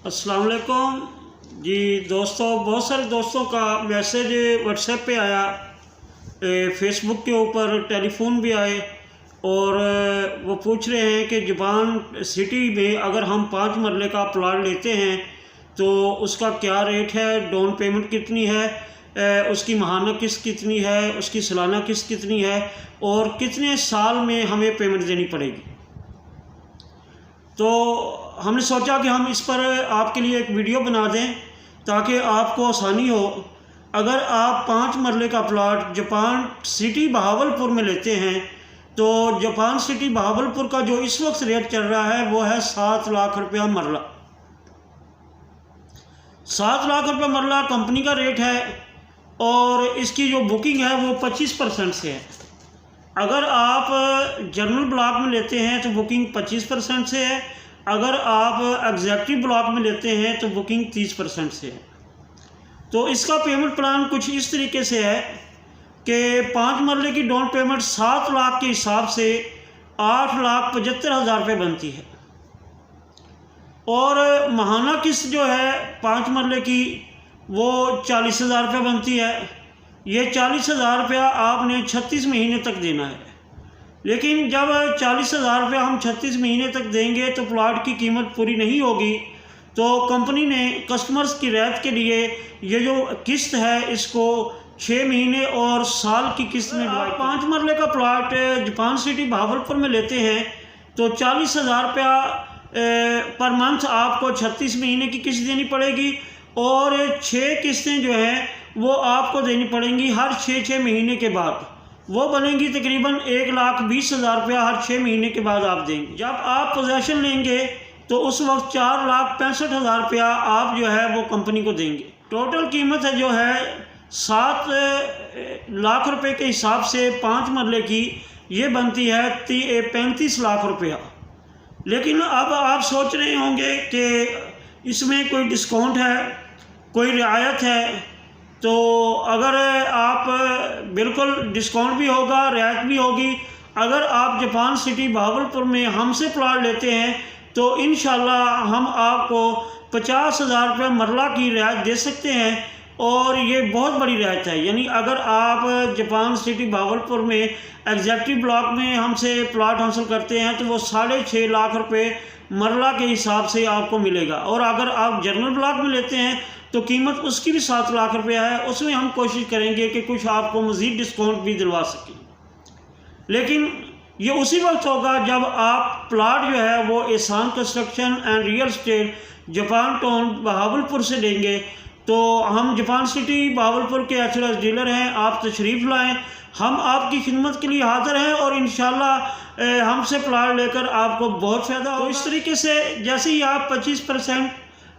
अस्सलाम वालेकुम जी दोस्तों। बहुत सारे दोस्तों का मैसेज व्हाट्सएप पे आया, फेसबुक के ऊपर टेलीफोन भी आए और वो पूछ रहे हैं कि जापान सिटी में अगर हम 5 मरले का प्लाट लेते हैं तो उसका क्या रेट है, डाउन पेमेंट कितनी है, उसकी माहाना किस्त कितनी है, उसकी सालाना किस्त कितनी है और कितने साल में हमें पेमेंट देनी पड़ेगी। तो हमने सोचा कि हम इस पर आपके लिए एक वीडियो बना दें ताकि आपको आसानी हो। अगर आप 5 मरले का प्लाट जापान सिटी बहावलपुर में लेते हैं तो जापान सिटी बहावलपुर का जो इस वक्त रेट चल रहा है वो है 7 लाख रुपया मरला। 7 लाख रुपया मरला कंपनी का रेट है और इसकी जो बुकिंग है वो 25% से है। अगर आप जनरल ब्लॉक में लेते हैं तो बुकिंग 25% से है, अगर आप एग्जेक्टिव ब्लॉक में लेते हैं तो बुकिंग 30% से है। तो इसका पेमेंट प्लान कुछ इस तरीके से है कि 5 मरले की डाउन पेमेंट 7 लाख के हिसाब से 8,75,000 रुपये बनती है और माहाना किस्त जो है 5 मरले की वो 40,000 रुपये बनती है। ये 40,000 रुपया आपने 36 महीने तक देना है। लेकिन जब 40,000 रुपया हम 36 महीने तक देंगे तो प्लाट की कीमत पूरी नहीं होगी, तो कंपनी ने कस्टमर्स की रियायत के लिए ये जो किस्त है इसको 6 महीने और साल की किस्त में डिवाइड। 5 मरले का प्लाट जापान सिटी बहावलपुर में लेते हैं तो 40,000 रुपया पर मंथ आपको 36 महीने की किस्त देनी पड़ेगी और 6 किस्तें जो हैं वो आपको देनी पड़ेंगी हर 6 महीने के बाद। वो बनेंगी तकरीबन 1,20,000 रुपया हर 6 महीने के बाद आप देंगे। जब आप पोजेशन लेंगे तो उस वक्त 4,65,000 रुपया आप जो है वो कंपनी को देंगे। टोटल कीमत है जो है 7 लाख रुपए के हिसाब से 5 मरले की ये बनती है 35 लाख रुपया। लेकिन अब आप सोच रहे होंगे कि इसमें कोई डिस्काउंट है, कोई रियायत है। तो अगर आप बिल्कुल डिस्काउंट भी होगा, रियायत भी होगी। अगर आप जापान सिटी बहावलपुर में हमसे प्लाट लेते हैं तो इंशाल्लाह हम आपको 50,000 रुपये मरला की रियायत दे सकते हैं और ये बहुत बड़ी रियायत है। यानी अगर आप जापान सिटी बहावलपुर में एग्जेक्टिव ब्लॉक में हमसे प्लाट हासिल करते हैं तो वो 6.5 लाख रुपये मरला के हिसाब से आपको मिलेगा। और अगर आप जनरल ब्लॉक में लेते हैं तो कीमत उसकी भी 7 लाख रुपया है। उसमें हम कोशिश करेंगे कि कुछ आपको मज़ीद डिस्काउंट भी दिलवा सकें, लेकिन ये उसी वक्त होगा जब आप प्लाट जो है वो एहसान construction and real estate Japan town Bahawalpur से लेंगे। तो हम जापान सिटी बहावलपुर के एक्चुअल डीलर हैं, आप तशरीफ़ लाएँ, हम आपकी खिदमत के लिए हाज़िर हैं और इंशाल्लाह हमसे प्लाट लेकर आपको बहुत फ़ायदा होगा। तो इस तरीके से जैसे ही आप 25%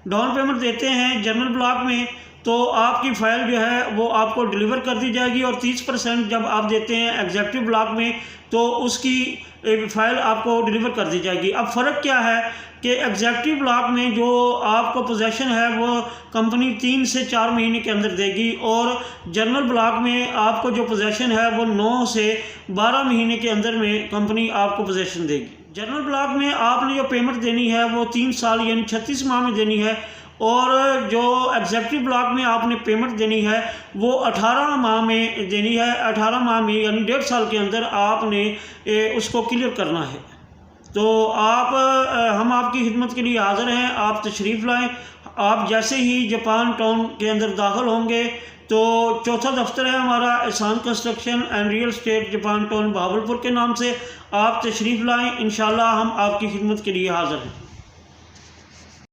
डाउन पेमेंट देते हैं जनरल ब्लॉक में तो आपकी फ़ाइल जो है वो आपको डिलीवर कर दी जाएगी और 30% जब आप देते हैं एग्जेक्टिव ब्लॉक में तो उसकी फ़ाइल आपको डिलीवर कर दी जाएगी। अब फ़र्क क्या है कि एग्जेक्टिव ब्लॉक में जो आपको पोजेशन है वो कंपनी 3 से 4 महीने के अंदर देगी और जनरल ब्लॉक में आपको जो पोजेशन है वो 9 से 12 महीने के अंदर में कंपनी आपको पोजेशन देगी। जनरल ब्लॉक में आपने जो पेमेंट देनी है वो 3 साल यानी 36 माह में देनी है और जो एग्जेक्टिव ब्लॉक में आपने पेमेंट देनी है वो 18 माह में देनी है। 18 माह में यानी 1.5 साल के अंदर आपने उसको क्लियर करना है। तो हम आपकी खिदमत के लिए हाज़िर हैं, आप तशरीफ़ लाएँ। आप जैसे ही जापान टाउन के अंदर दाखिल होंगे तो चौथा दफ्तर है हमारा एहसान construction and real estate Japan town Bahawalpur के नाम से। आप तशरीफ़ लाएँ, इंशाल्लाह हम आपकी खिदमत के लिए हाज़िर हैं।